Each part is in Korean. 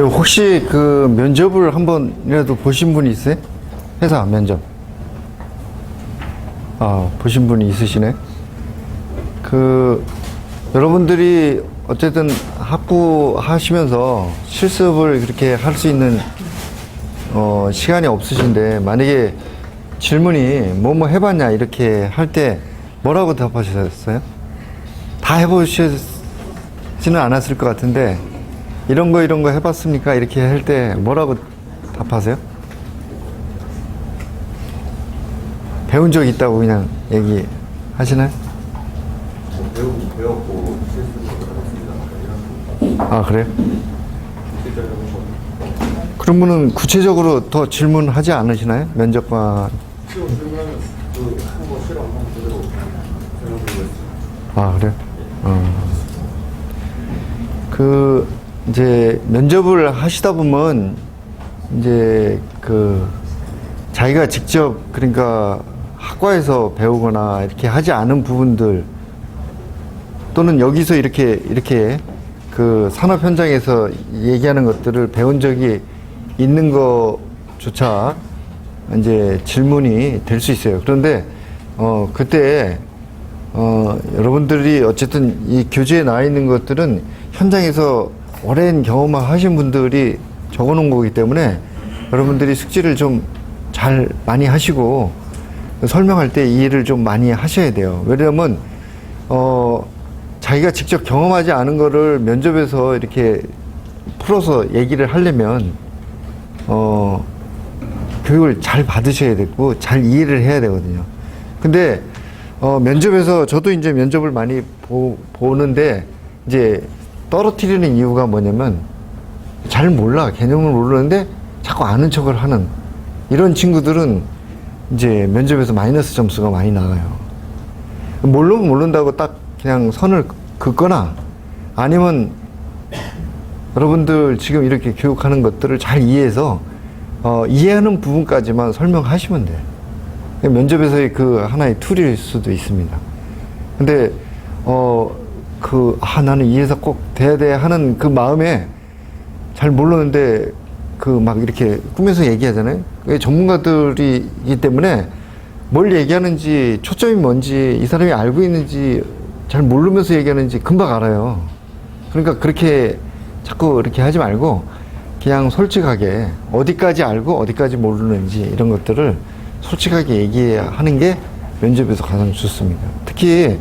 혹시 그 면접을 한 번이라도 보신 분이 있어요? 회사 면접. 보신 분이 있으시네. 여러분들이 어쨌든 학부 하시면서 실습을 그렇게 할 수 있는, 시간이 없으신데, 만약에 질문이 뭐뭐 해봤냐, 이렇게 할 때 뭐라고 답하셨어요? 다 해보시지는 않았을 것 같은데, 이런 거 해봤습니까? 이렇게 할 때 뭐라고 답하세요? 배운 적 있다고 그냥 얘기하시나요? 배웠고 실습을 해봤습니다. 그래요? 그러면은 구체적으로 더 질문하지 않으시나요? 면접관. 시험 질문하면 한번 실험 한번 그대로 설명드리고 있습니다. 그래요? 이제 면접을 하시다 보면 이제 자기가 직접 그러니까 학과에서 배우거나 이렇게 하지 않은 부분들 또는 여기서 이렇게 산업 현장에서 얘기하는 것들을 배운 적이 있는 것조차 이제 질문이 될 수 있어요. 그런데 그때 여러분들이 어쨌든 이 교재에 나와 있는 것들은 현장에서 오랜 경험을 하신 분들이 적어 놓은 거기 때문에 여러분들이 숙지를 좀 잘 많이 하시고 설명할 때 이해를 좀 많이 하셔야 돼요. 왜냐하면 자기가 직접 경험하지 않은 거를 면접에서 이렇게 풀어서 얘기를 하려면 교육을 잘 받으셔야 되고 잘 이해를 해야 되거든요. 근데 면접에서 저도 이제 면접을 많이 보는데 이제 떨어뜨리는 이유가 뭐냐면 잘 몰라, 개념을 모르는데 자꾸 아는 척을 하는 이런 친구들은 이제 면접에서 마이너스 점수가 많이 나가요. 모르면 모른다고 딱 그냥 선을 긋거나 아니면 여러분들 지금 이렇게 교육하는 것들을 잘 이해해서 이해하는 부분까지만 설명하시면 돼요. 면접에서의 하나의 툴일 수도 있습니다. 근데 나는 이해해서 꼭 돼야 돼 하는 그 마음에 잘 모르는데 막 이렇게 꾸며서 얘기하잖아요. 전문가들이기 때문에 뭘 얘기하는지 초점이 뭔지 이 사람이 알고 있는지 잘 모르면서 얘기하는지 금방 알아요. 그러니까 그렇게 자꾸 이렇게 하지 말고 그냥 솔직하게 어디까지 알고 어디까지 모르는지 이런 것들을 솔직하게 얘기하는 게 면접에서 가장 좋습니다. 특히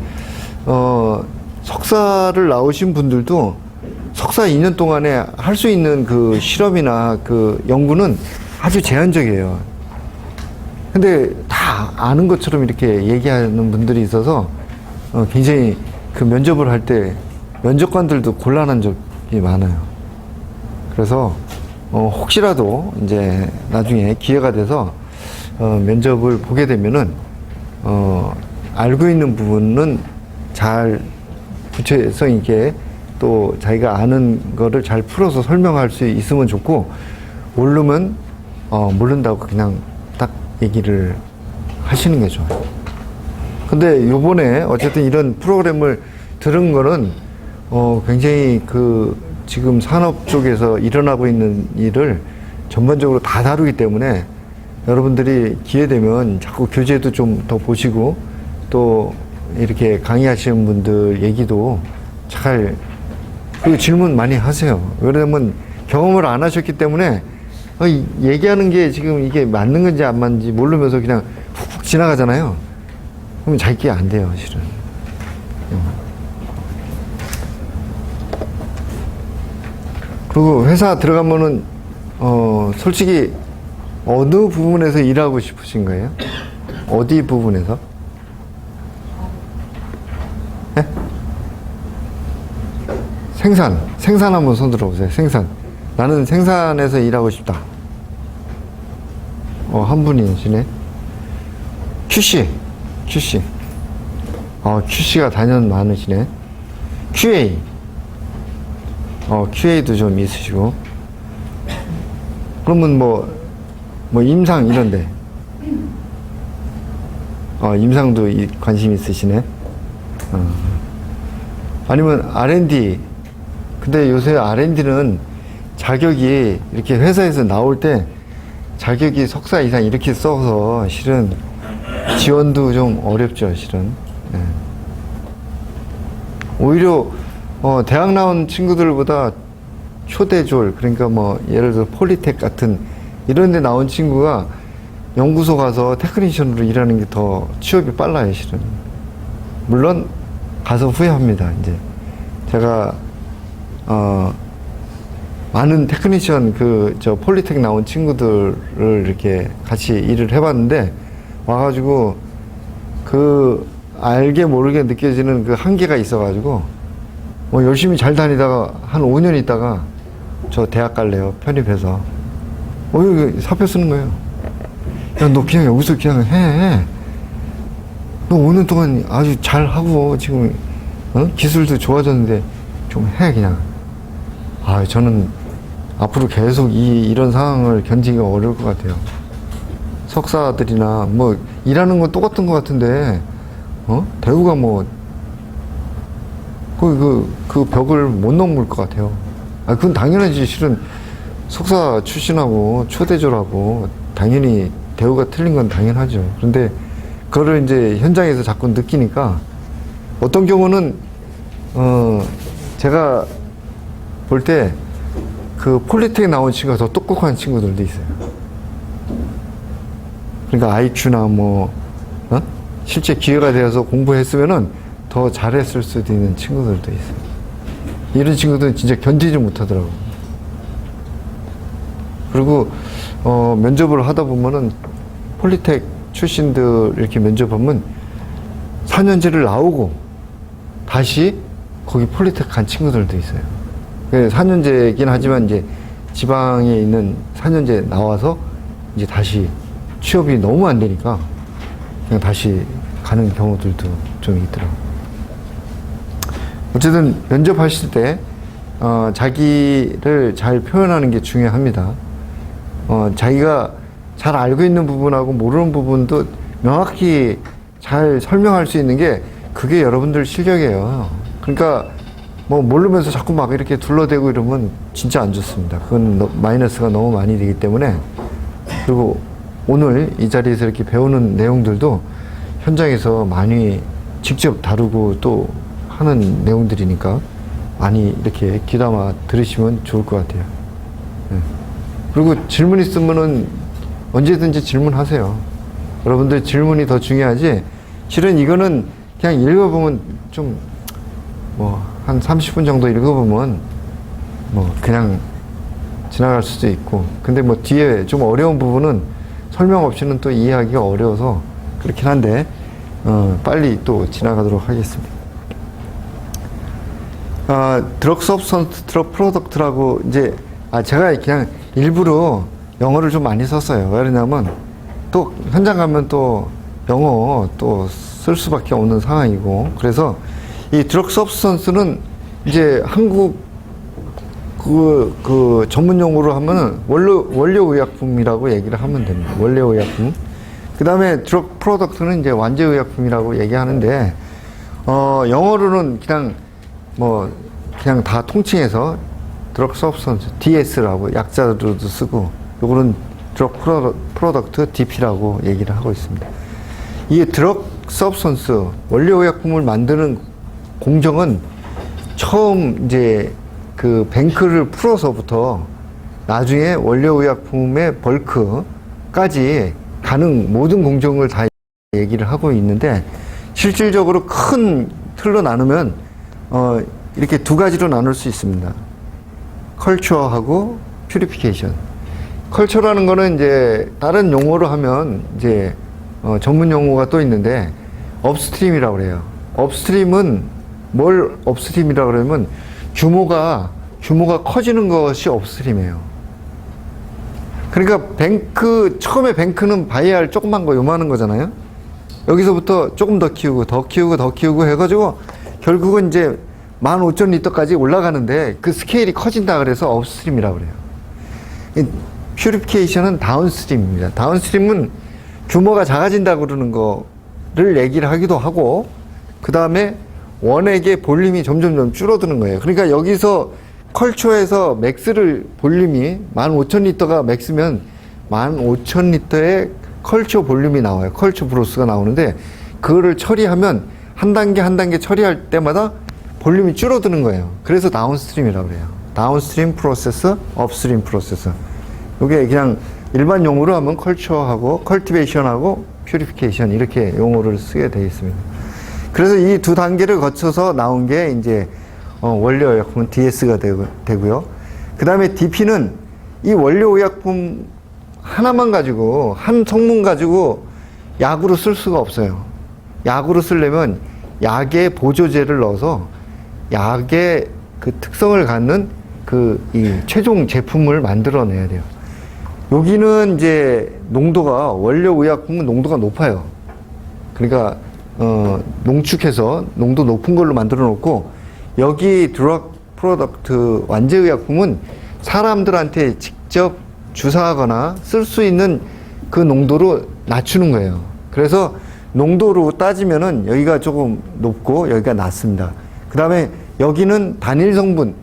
석사를 나오신 분들도 석사 2년 동안에 할 수 있는 실험이나 연구는 아주 제한적이에요. 근데 다 아는 것처럼 이렇게 얘기하는 분들이 있어서 굉장히 면접을 할 때 면접관들도 곤란한 적이 많아요. 그래서 혹시라도 이제 나중에 기회가 돼서 면접을 보게 되면은 알고 있는 부분은 잘 구체성 있게 또 자기가 아는 거를 잘 풀어서 설명할 수 있으면 좋고, 모르면 모른다고 그냥 딱 얘기를 하시는 게 좋아요. 근데 요번에 어쨌든 이런 프로그램을 들은 거는 굉장히 지금 산업 쪽에서 일어나고 있는 일을 전반적으로 다 다루기 때문에 여러분들이 기회 되면 자꾸 교재도 좀 더 보시고 또 이렇게 강의하시는 분들 얘기도 잘 질문 많이 하세요. 왜냐면 경험을 안 하셨기 때문에 얘기하는 게 지금 이게 맞는 건지 안 맞는지 모르면서 그냥 훅훅 지나가잖아요. 그러면 자기게 안 돼요, 실은. 그리고 회사 들어가면은 솔직히 어느 부분에서 일하고 싶으신 거예요? 어디 부분에서? 네? 생산 한번 손 들어보세요. 생산. 나는 생산에서 일하고 싶다. 한 분이시네. QC. QC가 단연 많으시네. QA. QA도 좀 있으시고. 그러면 뭐 임상 이런데. 임상도 관심 있으시네. 아니면 R&D. 근데 요새 R&D는 자격이 이렇게 회사에서 나올 때 자격이 석사 이상 이렇게 써서 실은 지원도 좀 어렵죠, 실은. 예. 오히려 대학 나온 친구들보다 초대졸, 그러니까 뭐 예를 들어 폴리텍 같은 이런 데 나온 친구가 연구소 가서 테크니션으로 일하는 게 더 취업이 빨라요, 실은. 물론 가서 후회합니다. 이제 제가 많은 테크니션 폴리텍 나온 친구들을 이렇게 같이 일을 해봤는데 와가지고 알게 모르게 느껴지는 그 한계가 있어가지고 뭐 열심히 잘 다니다가 한 5년 있다가 저 대학 갈래요, 편입해서. 여기 사표 쓰는 거예요. 야, 너 그냥 여기서 그냥 해. 너 5년 동안 아주 잘하고 지금 기술도 좋아졌는데 좀 해, 그냥. 저는 앞으로 계속 이런 상황을 견디기가 어려울 것 같아요. 석사들이나 뭐 일하는 건 똑같은 것 같은데 대우가 뭐 그 벽을 못 넘을 것 같아요. 그건 당연하지. 실은 석사 출신하고 초대졸하고 당연히 대우가 틀린 건 당연하죠. 그런데 그거를 이제 현장에서 자꾸 느끼니까 어떤 경우는 제가 볼 때 그 폴리텍 나온 친구가 더 똑똑한 친구들도 있어요. 그러니까 IQ나 뭐 실제 기회가 되어서 공부했으면은 더 잘했을 수도 있는 친구들도 있어요. 이런 친구들은 진짜 견디지 못하더라고요. 그리고 면접을 하다 보면은 폴리텍 출신들 이렇게 면접하면 4년제를 나오고 다시 거기 폴리텍 간 친구들도 있어요. 4년제이긴 하지만 이제 지방에 있는 4년제 나와서 이제 다시 취업이 너무 안 되니까 그냥 다시 가는 경우들도 좀 있더라고요. 어쨌든 면접하실 때 자기를 잘 표현하는 게 중요합니다. 자기가 잘 알고 있는 부분하고 모르는 부분도 명확히 잘 설명할 수 있는 게 그게 여러분들 실력이에요. 그러니까 뭐 모르면서 자꾸 막 이렇게 둘러대고 이러면 진짜 안 좋습니다. 그건 마이너스가 너무 많이 되기 때문에. 그리고 오늘 이 자리에서 이렇게 배우는 내용들도 현장에서 많이 직접 다루고 또 하는 내용들이니까 많이 이렇게 귀담아 들으시면 좋을 것 같아요. 네. 그리고 질문 있으면은 언제든지 질문하세요. 여러분들 질문이 더 중요하지. 실은 이거는 그냥 읽어보면 좀 한 30분 정도 읽어보면 그냥 지나갈 수도 있고, 근데 뒤에 좀 어려운 부분은 설명 없이는 또 이해하기가 어려워서 그렇긴 한데 빨리 또 지나가도록 하겠습니다. 드럭 서브스턴스, 드럭 프로덕트라고 이제 제가 그냥 일부러 영어를 좀 많이 썼어요. 왜냐면 또 현장 가면 또 영어 또 쓸 수밖에 없는 상황이고, 그래서 이 드럭 서브스턴스는 이제 한국 그 전문 용어로 하면은 원료 의약품이라고 얘기를 하면 됩니다. 원료 의약품. 그 다음에 드럭 프로덕트는 이제 완제 의약품이라고 얘기하는데 영어로는 그냥 그냥 다 통칭해서 드럭 서브스턴스 DS라고 약자로도 쓰고, 요거는 드럭 프로덕트 DP라고 얘기를 하고 있습니다. 이게 드럭 서브스턴스 원료 의약품을 만드는 공정은 처음 이제 그 뱅크를 풀어서부터 나중에 원료 의약품의 벌크까지 가는 모든 공정을 다 얘기를 하고 있는데, 실질적으로 큰 틀로 나누면 이렇게 두 가지로 나눌 수 있습니다. 컬처하고 퓨리피케이션. 컬처라는 거는 이제 다른 용어로 하면 이제 전문 용어가 또 있는데 업스트림이라고 그래요. 업스트림은 뭘 업스트림이라고 그러면 규모가 커지는 것이 업스트림이에요. 그러니까 처음에 뱅크는 바이알 조그만 거 요만한 거잖아요. 여기서부터 조금 더 키우고 더 키우고 더 키우고 해가지고 결국은 이제 15,000리터까지 올라가는데 그 스케일이 커진다 그래서 업스트림이라고 그래요. 퓨리피케이션은 다운스트림입니다. 다운스트림은 규모가 작아진다 그러는 거를 얘기를 하기도 하고, 그 다음에 원액의 볼륨이 점점 줄어드는 거예요. 그러니까 여기서 컬처에서 맥스를 볼륨이 15,000리터가 맥스면 15,000리터의 컬처 볼륨이 나와요. 컬처 브로스가 나오는데 그거를 처리하면 한 단계 한 단계 처리할 때마다 볼륨이 줄어드는 거예요. 그래서 다운스트림이라고 그래요. 다운스트림 프로세서, 업스트림 프로세서. 이게 그냥 일반 용어로 하면 컬처하고 컬티베이션하고 퓨리피케이션 이렇게 용어를 쓰게 되어 있습니다. 그래서 이 두 단계를 거쳐서 나온 게 이제 원료 의약품은 DS가 되고요. 그 다음에 DP는 이 원료 의약품 하나만 가지고 한 성분 가지고 약으로 쓸 수가 없어요. 약으로 쓰려면 약의 보조제를 넣어서 약의 그 특성을 갖는 이 최종 제품을 만들어내야 돼요. 여기는 이제 농도가 원료 의약품은 농도가 높아요. 그러니까 농축해서 농도 높은 걸로 만들어 놓고 여기 드럭 프로덕트 완제 의약품은 사람들한테 직접 주사하거나 쓸 수 있는 그 농도로 낮추는 거예요. 그래서 농도로 따지면은 여기가 조금 높고 여기가 낮습니다. 그 다음에 여기는 단일 성분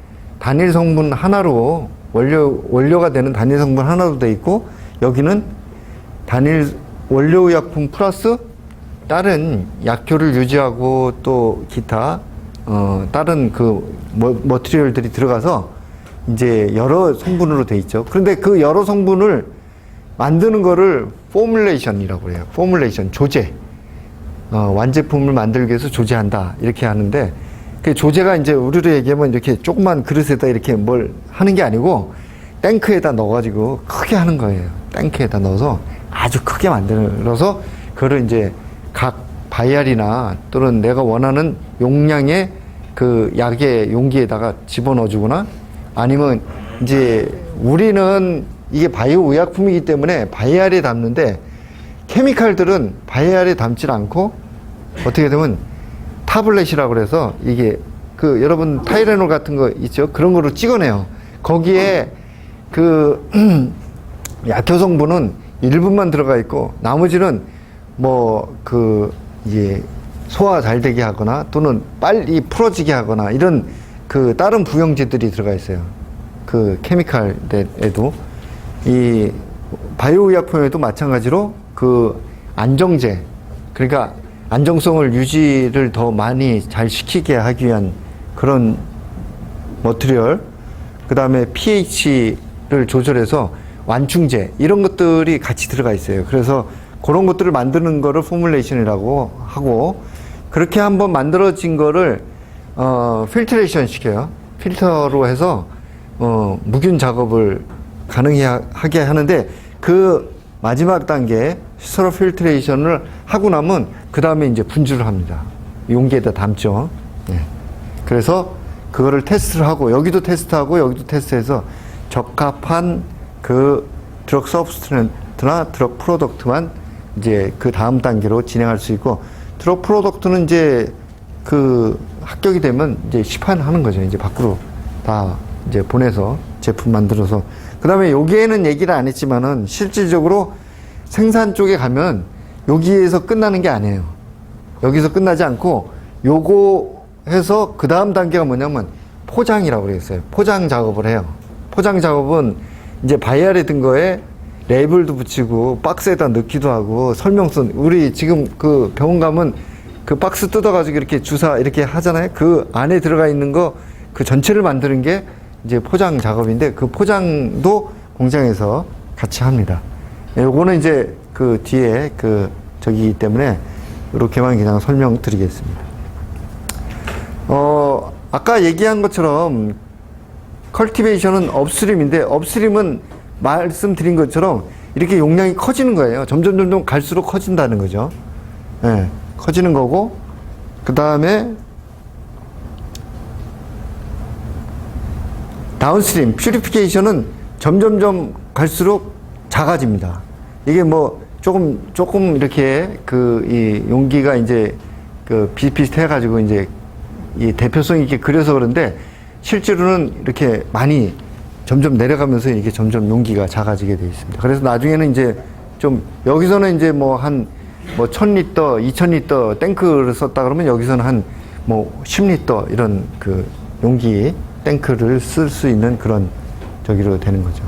하나로 원료가 되는 단일 성분 하나로 돼 있고 여기는 단일 원료 의약품 플러스 다른 약효를 유지하고 또 기타 다른 그 머티리얼들이 들어가서 이제 여러 성분으로 돼 있죠. 그런데 그 여러 성분을 만드는 거를 포뮬레이션이라고 해요. 포뮬레이션, 조제. 완제품을 만들기 위해서 조제한다. 이렇게 하는데 그 조제가 이제 우리로 얘기하면 이렇게 조그만 그릇에다 이렇게 뭘 하는 게 아니고 탱크에다 넣어가지고 크게 하는 거예요. 탱크에다 넣어서 아주 크게 만들어서 그거를 이제 각 바이알이나 또는 내가 원하는 용량의 그 약의 용기에다가 집어넣어 주거나 아니면 이제 우리는 이게 바이오 의약품이기 때문에 바이알에 담는데 케미칼들은 바이알에 담질 않고 어떻게 되면 타블렛이라고 그래서 이게 그 여러분 타이레놀 같은 거 있죠? 그런 거로 찍어내요. 거기에 그 약효 성분은 일부만 들어가 있고 나머지는 뭐 그 이제 소화 잘 되게 하거나 또는 빨리 풀어지게 하거나 이런 그 다른 부용제들이 들어가 있어요. 그 케미칼에도 이 바이오 의약품에도 마찬가지로 그 안정제 그러니까 안정성을 유지를 더 많이 잘 시키게 하기 위한 그런 머티리얼 그 다음에 pH를 조절해서 완충제 이런 것들이 같이 들어가 있어요. 그래서 그런 것들을 만드는 거를 포뮬레이션이라고 하고 그렇게 한번 만들어진 거를 필트레이션 시켜요. 필터로 해서 무균 작업을 가능하게 하는데 그 마지막 단계 스테로 필트레이션을 하고 나면 그 다음에 이제 분주를 합니다. 용기에다 담죠. 네. 그래서 그거를 테스트를 하고 여기도 테스트하고 여기도 테스트해서 적합한 그 드럭 서브스트랜트나 드럭 프로덕트만 이제 그 다음 단계로 진행할 수 있고 드럭 프로덕트는 이제 그 합격이 되면 이제 시판하는 거죠. 이제 밖으로 다 이제 보내서 제품 만들어서 그 다음에 여기에는 얘기를 안 했지만은 실질적으로 생산 쪽에 가면 여기에서 끝나는 게 아니에요. 여기서 끝나지 않고 요거 해서 그 다음 단계가 뭐냐면 포장이라고 그랬어요. 포장 작업을 해요. 포장 작업은 이제 바이알에 든 거에 레이블도 붙이고 박스에다 넣기도 하고 설명서 우리 지금 그 병원 가면 그 박스 뜯어가지고 이렇게 주사 이렇게 하잖아요. 그 안에 들어가 있는 거 그 전체를 만드는 게 이제 포장 작업인데 그 포장도 공장에서 같이 합니다. 요거는 이제 그 뒤에 그 저기기 때문에 이렇게만 그냥 설명드리겠습니다. 아까 얘기한 것처럼 컬티베이션은 업스트림인데 업스트림은 말씀드린 것처럼 이렇게 용량이 커지는 거예요. 점점 갈수록 커진다는 거죠. 네, 커지는 거고 그 다음에 다운스트림, 퓨리피케이션은 점점 갈수록 작아집니다. 이게 뭐 조금 이렇게 이 용기가 이제 그 비슷비슷해가지고 이제 이 대표성 있게 그려서 그런데 실제로는 이렇게 많이 점점 내려가면서 이게 점점 용기가 작아지게 되어 있습니다. 그래서 나중에는 이제 좀 여기서는 이제 뭐 한 1000리터, 2000리터 탱크를 썼다 그러면 여기서는 한 10리터 이런 그 용기 탱크를 쓸 수 있는 그런 저기로 되는 거죠.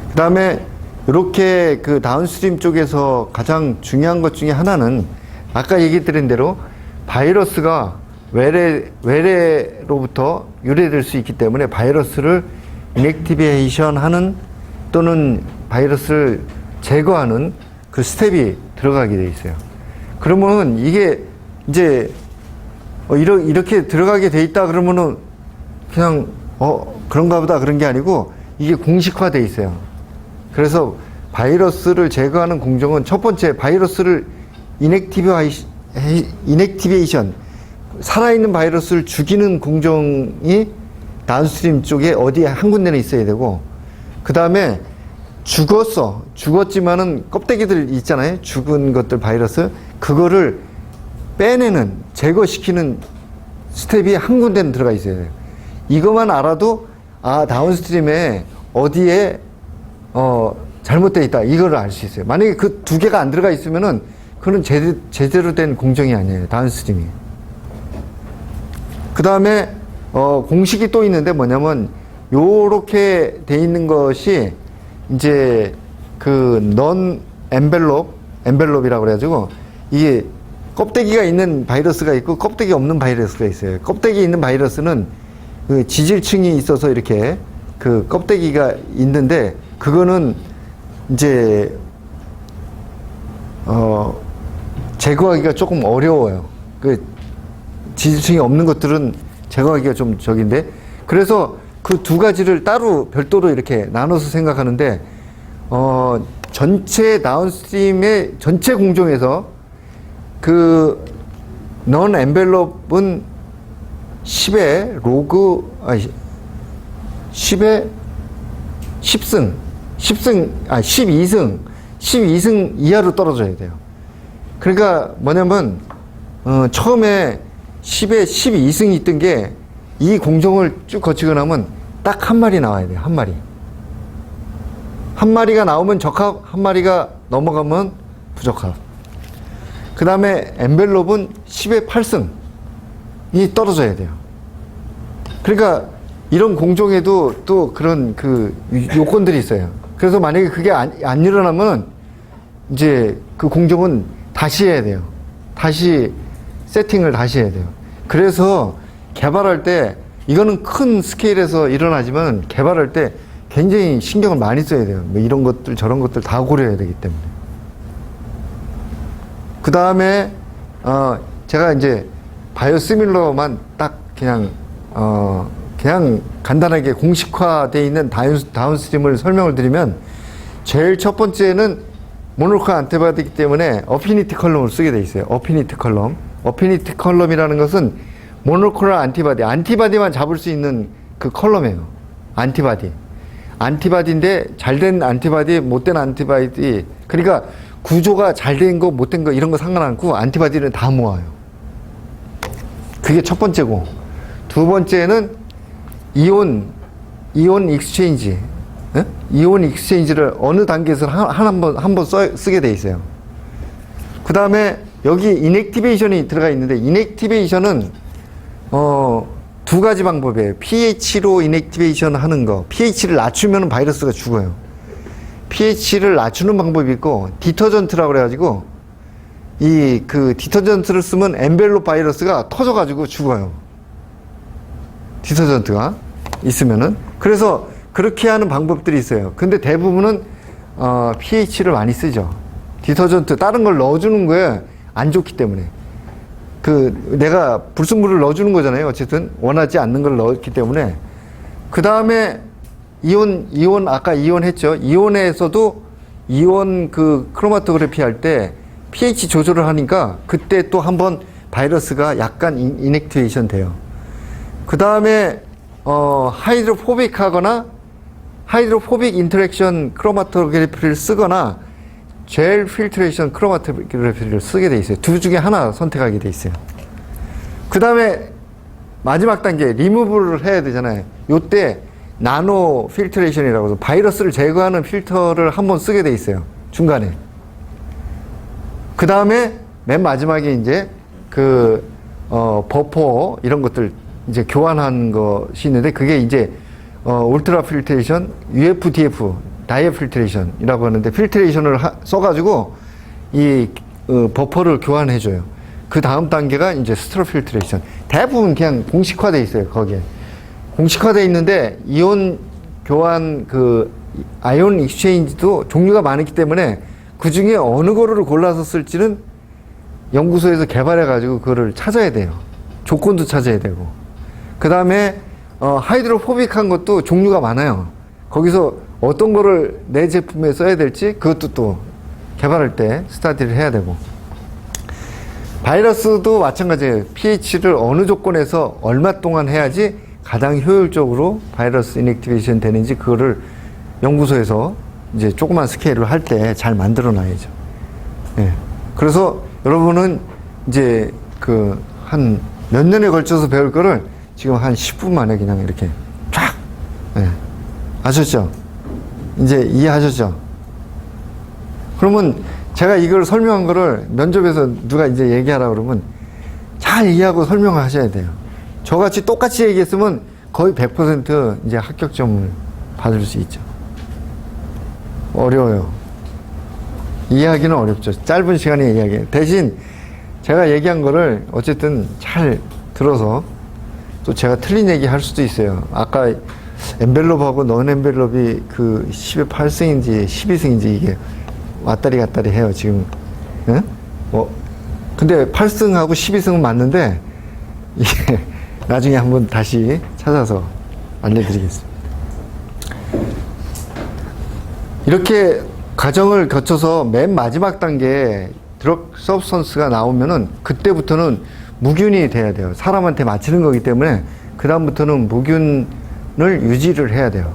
그 다음에 이렇게 그 다운스트림 쪽에서 가장 중요한 것 중에 하나는 아까 얘기 드린 대로 바이러스가 외래로부터 유래될 수 있기 때문에 바이러스를 인액티베이션 하는 또는 바이러스를 제거하는 그 스텝이 들어가게 돼 있어요. 그러면은 이게 이제 이렇게 들어가게 돼 있다 그러면은 그냥 그런가 보다 그런 게 아니고 이게 공식화돼 있어요. 그래서 바이러스를 제거하는 공정은 첫 번째 바이러스를 인액티베이션 살아있는 바이러스를 죽이는 공정이 다운스트림 쪽에 어디에 한 군데는 있어야 되고, 그 다음에 죽었지만은 껍데기들 있잖아요. 죽은 것들 바이러스 그거를 빼내는 제거시키는 스텝이 한 군데는 들어가 있어야 돼요. 이것만 알아도 다운스트림에 어디에 잘못되어 있다 이거를 알 수 있어요. 만약에 그 두 개가 안 들어가 있으면은 그건 제대로 된 공정이 아니에요. 다운스트림이. 그 다음에 공식이 또 있는데 뭐냐면 요렇게 돼 있는 것이 이제 그 넌 엔벨롭이라고 그래가지고 이게 껍데기가 있는 바이러스가 있고 껍데기 없는 바이러스가 있어요. 껍데기 있는 바이러스는 그 지질층이 있어서 이렇게 그 껍데기가 있는데 그거는 이제 제거하기가 조금 어려워요. 그 지질층이 없는 것들은 제거하기가 좀 적인데, 그래서 그 두 가지를 따로 별도로 이렇게 나눠서 생각하는데 전체 다운스트림의 전체 공정에서 그 넌 엔벨롭은 10의 로그 10의 12승 이하로 떨어져야 돼요. 그러니까 뭐냐면 처음에 10에 12승이 있던 게 이 공정을 쭉 거치고 나면 딱 한 마리 나와야 돼요. 한 마리. 한 마리가 나오면 적합, 한 마리가 넘어가면 부적합. 그 다음에 엔벨롭은 10에 8승이 떨어져야 돼요. 그러니까 이런 공정에도 또 그런 그 요건들이 있어요. 그래서 만약에 그게 안 일어나면 이제 그 공정은 다시 해야 돼요. 다시 세팅을 다시 해야 돼요. 그래서 개발할 때 이거는 큰 스케일에서 일어나지만 개발할 때 굉장히 신경을 많이 써야 돼요. 뭐 이런 것들 저런 것들 다 고려해야 되기 때문에. 그 다음에 제가 이제 바이오시밀러만 딱 그냥 간단하게 공식화되어 있는 다운스트림을 설명을 드리면, 제일 첫 번째는 모노클 안티바디이기 때문에 어피니티 컬럼을 쓰게 돼 있어요. 어피니티 컬럼이라는 것은 모노클 안티바디만 잡을 수 있는 그 컬럼이에요. 안티바디인데 잘된 안티바디, 못된 안티바디. 그러니까 구조가 잘된 거, 못된 거 이런 거 상관없고 안티바디는 다 모아요. 그게 첫 번째고, 두 번째는 이온 익스체인지. 이온 익스체인지를 어느 단계에서 한번 쓰게 돼 있어요. 그 다음에 여기 인액티베이션이 들어가 있는데, 인액티베이션은 두 가지 방법이에요. pH로 인액티베이션 하는 거. pH를 낮추면 바이러스가 죽어요. pH를 낮추는 방법이 있고, 디터전트라고 그래가지고 이 그 디터전트를 쓰면 엔벨롭 바이러스가 터져가지고 죽어요. 디터전트가 있으면은. 그래서 그렇게 하는 방법들이 있어요. 근데 대부분은 pH를 많이 쓰죠. 디터전트 다른 걸 넣어주는 거에 안 좋기 때문에. 내가 불순물을 넣어주는 거잖아요. 어쨌든 원하지 않는 걸 넣었기 때문에. 그 다음에 이온 아까 이온 했죠. 이온에서도 이온 그 크로마토그래피 할 때 pH 조절을 하니까 그때 또 한번 바이러스가 약간 인액티베이션 돼요. 그 다음에 하이드로포빅 하거나 하이드로포빅 인터랙션 크로마토그래피를 쓰거나 젤 필트레이션 크로마토그래피를 쓰게 돼 있어요. 둘 중에 하나 선택하게 돼 있어요. 그 다음에 마지막 단계 리무브를 해야 되잖아요. 요때 나노 필트레이션이라고 해서 바이러스를 제거하는 필터를 한번 쓰게 돼 있어요. 중간에. 그 다음에 맨 마지막에 이제 버퍼 이런 것들 이제 교환한 것이 있는데 그게 이제 울트라 필트레이션, UFDF, 다이어 필트레이션이라고 하는데 필트레이션을 써가지고 이 버퍼를 교환해줘요. 그 다음 단계가 이제 스트로 필트레이션. 대부분 그냥 공식화돼 있어요. 거기에 공식화돼 있는데 이온 교환 그 아이온 익스체인지도 종류가 많기 때문에 그 중에 어느 거를 골라서 쓸지는 연구소에서 개발해가지고 그거를 찾아야 돼요. 조건도 찾아야 되고. 그 다음에 하이드로포빅한 것도 종류가 많아요. 거기서 어떤 거를 내 제품에 써야 될지 그것도 또 개발할 때 스타디를 해야 되고. 바이러스도 마찬가지예요. pH를 어느 조건에서 얼마 동안 해야지 가장 효율적으로 바이러스 인액티베이션 되는지 그거를 연구소에서 이제 조그만 스케일을 할 때 잘 만들어 놔야죠. 예. 그래서 여러분은 이제 그 한 몇 년에 걸쳐서 배울 거를 지금 한 10분 만에 그냥 이렇게 쫙, 예. 아셨죠? 이제 이해하셨죠? 그러면 제가 이걸 설명한 거를 면접에서 누가 이제 얘기하라 그러면 잘 이해하고 설명하셔야 돼요. 저같이 똑같이 얘기했으면 거의 100% 이제 합격점을 받을 수 있죠. 어려워요. 이해하기는 어렵죠. 짧은 시간에 이야기. 대신 제가 얘기한 거를 어쨌든 잘 들어서 또 제가 틀린 얘기 할 수도 있어요. 아까 엔벨롭하고 넌 엔벨롭이 그 10의 8승인지 12승인지 이게 왔다리 갔다리 해요, 지금. 응? 근데 8승하고 12승은 맞는데 이게 나중에 한번 다시 찾아서 알려드리겠습니다. 이렇게 과정을 거쳐서 맨 마지막 단계에 드럭 서브스턴스가 나오면은 그때부터는 무균이 돼야 돼요. 사람한테 맞히는 거기 때문에 그 다음부터는 무균을 유지를 해야 돼요.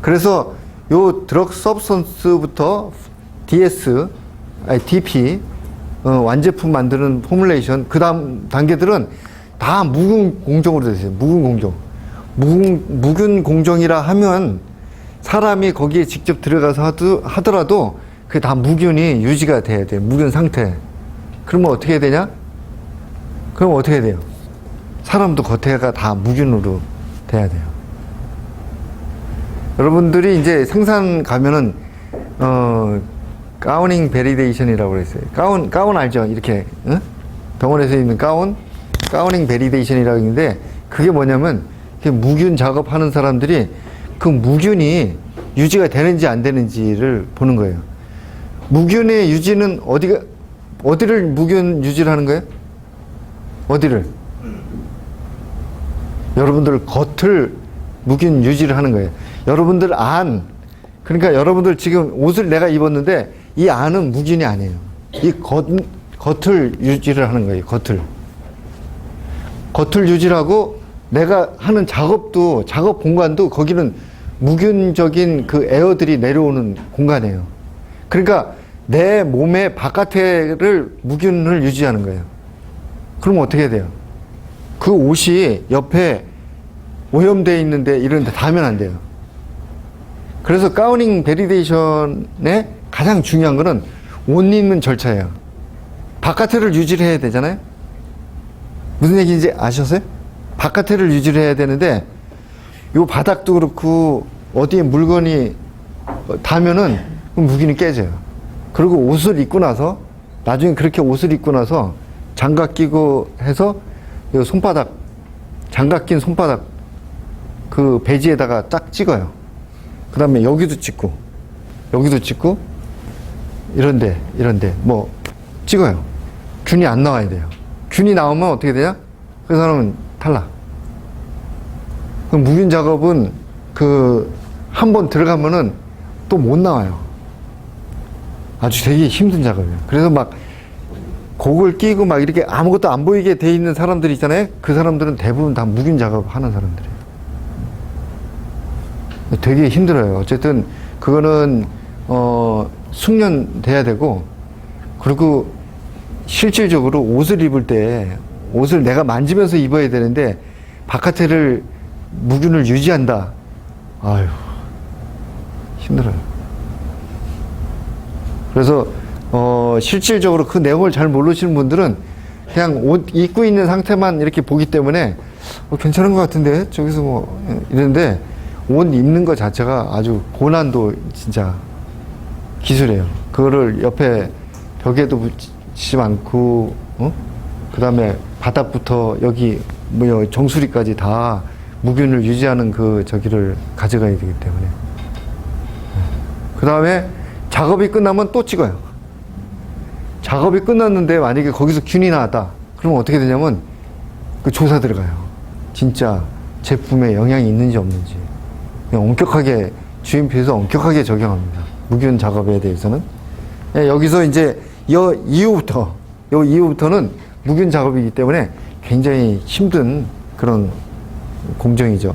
그래서 요 드럭 서브스턴스부터 DS, DP, 완제품 만드는 포뮬레이션, 그 다음 단계들은 다 무균 공정으로 되어 있어요. 무균 공정. 무균 공정이라 하면 사람이 거기에 직접 들어가서 하더라도 그게 다 무균이 유지가 돼야 돼요. 무균 상태. 그러면 어떻게 해야 되냐? 그럼 어떻게 해야 돼요? 사람도 겉에가 다 무균으로 돼야 돼요. 여러분들이 이제 생산 가면은, 가우닝 베리데이션이라고 그랬어요. 가운 알죠? 이렇게, 응? 병원에서 입는 가우닝 베리데이션이라고 했는데, 그게 뭐냐면, 무균 작업하는 사람들이 그 무균이 유지가 되는지 안 되는지를 보는 거예요. 무균의 유지는 어디를 무균 유지를 하는 거예요? 어디를? 여러분들 겉을 무균 유지를 하는 거예요. 여러분들 그러니까 여러분들 지금 옷을 내가 입었는데 이 안은 무균이 아니에요. 이 겉을 유지를 하는 거예요. 겉을 유지를 하고 내가 하는 작업 공간도 거기는 무균적인 그 에어들이 내려오는 공간이에요. 그러니까 내 몸의 바깥에를 무균을 유지하는 거예요. 그럼 어떻게 해야 돼요? 그 옷이 옆에 오염되어 있는데 이런 데 닿으면 안 돼요. 그래서 가우닝 베리데이션의 가장 중요한 거는 옷 입는 절차예요. 바깥에를 유지를 해야 되잖아요. 무슨 얘기인지 아셨어요? 바깥에를 유지를 해야 되는데 요 바닥도 그렇고 어디에 물건이 닿으면은 무균이 깨져요. 그리고 옷을 입고 나서 나중에 그렇게 옷을 입고 나서 장갑 끼고 해서 요 손바닥 장갑 낀 손바닥 그 배지에다가 딱 찍어요. 그 다음에 여기도 찍고 이런데 뭐 찍어요. 균이 안 나와야 돼요. 균이 나오면 어떻게 되냐? 그 사람은 탈락. 그럼 무균 작업은 한 번 들어가면은 또 못 나와요. 아주 되게 힘든 작업이에요. 그래서 막 곡을 끼고 막 이렇게 아무것도 안 보이게 돼 있는 사람들 있잖아요. 그 사람들은 대부분 다 무균 작업 하는 사람들이에요. 되게 힘들어요. 어쨌든 그거는 숙련돼야 되고, 그리고 실질적으로 옷을 입을 때 옷을 내가 만지면서 입어야 되는데 바깥에를 무균을 유지한다. 아유, 힘들어요. 그래서 실질적으로 그 내용을 잘 모르시는 분들은 그냥 옷 입고 있는 상태만 이렇게 보기 때문에 괜찮은 것 같은데 저기서 뭐 이랬는데 옷 입는 것 자체가 아주 고난도 진짜 기술이에요. 그거를 옆에 벽에도 붙이지 않고 그 다음에 바닥부터 여기 뭐 정수리까지 다 무균을 유지하는 그 저기를 가져가야 되기 때문에 그 다음에 작업이 끝나면 또 찍어요. 작업이 끝났는데 만약에 거기서 균이 나왔다 그러면 어떻게 되냐면 그 조사 들어가요. 진짜 제품에 영향이 있는지 없는지 그냥 엄격하게 GMP에서 엄격하게 적용합니다. 무균 작업에 대해서는 여기서 이제 이 이후부터는 무균 작업이기 때문에 굉장히 힘든 그런 공정이죠.